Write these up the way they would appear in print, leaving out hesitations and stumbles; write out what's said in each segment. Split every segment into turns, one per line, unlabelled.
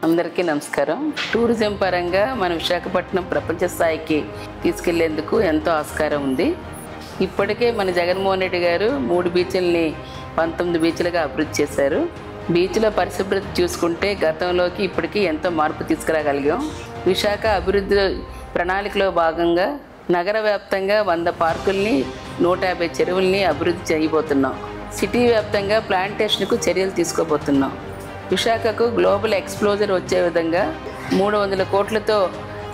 అందరికీ నమస్కారం. టూరిజం పరంగా మన విశాఖపట్నం ప్రపంచ స్థాయికి తీసుకెళ్లేందుకు ఎంతో ఆస్కారం ఉంది. ఇప్పటికే మన జగన్మోహన్ రెడ్డి గారు 3 బీచ్ల్ని 19 బీచ్లుగా అభివృద్ధి చేశారు. బీచ్ల పరిశుభ్రత చూసుకుంటే గతంలోకి ఇప్పటికీ ఎంతో మార్పు తీసుకురాగలిగాం. విశాఖ అభివృద్ధి ప్రణాళికలో భాగంగా నగర వ్యాప్తంగా 100 పార్కుల్ని 150 చెరువుల్ని అభివృద్ధి చేయబోతున్నాం. సిటీ వ్యాప్తంగా ప్లాంటేషన్కు చర్యలు తీసుకోబోతున్నాం. విశాఖకు గ్లోబల్ ఎక్స్ప్లోజర్ వచ్చే విధంగా 300 కోట్లతో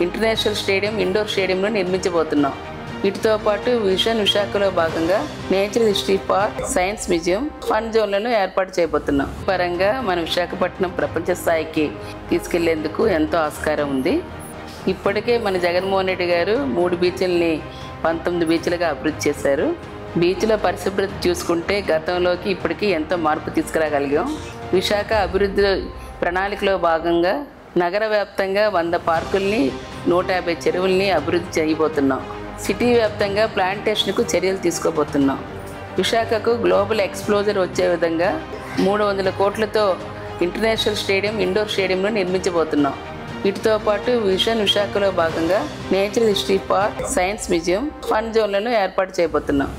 ఇంటర్నేషనల్ స్టేడియం, ఇండోర్ స్టేడియంను నిర్మించబోతున్నాం. వీటితో పాటు విజన్ విశాఖలో భాగంగా nature history park, science museum, fun జోన్లను ఏర్పాటు చేయబోతున్నాం. పరంగా మన విశాఖపట్నం ప్రపంచ స్థాయికి తీసుకెళ్లేందుకు ఎంతో ఆస్కారం ఉంది. ఇప్పటికే మన జగన్మోహన్ రెడ్డి గారు 3 బీచ్ల్ని 19 బీచ్లుగా అభివృద్ధి చేశారు. బీచ్ల పరిశుభ్రత చూసుకుంటే గతంలోకి ఇప్పటికీ ఎంతో మార్పు తీసుకురాగలిగాం. విశాఖ అభివృద్ధి ప్రణాళికలో భాగంగా నగర వ్యాప్తంగా 100 పార్కుల్ని 150 చెరువుల్ని అభివృద్ధి చేయబోతున్నాం. సిటీ వ్యాప్తంగా ప్లాంటేషన్కు చర్యలు తీసుకోబోతున్నాం. విశాఖకు గ్లోబల్ ఎక్స్ప్లోజర్ వచ్చే విధంగా 300 కోట్లతో ఇంటర్నేషనల్ స్టేడియం, ఇండోర్ స్టేడియంను నిర్మించబోతున్నాం. వీటితో పాటు విజన్ విశాఖలో భాగంగా nature history park, science museum, fun జోన్లను ఏర్పాటు చేయబోతున్నాం.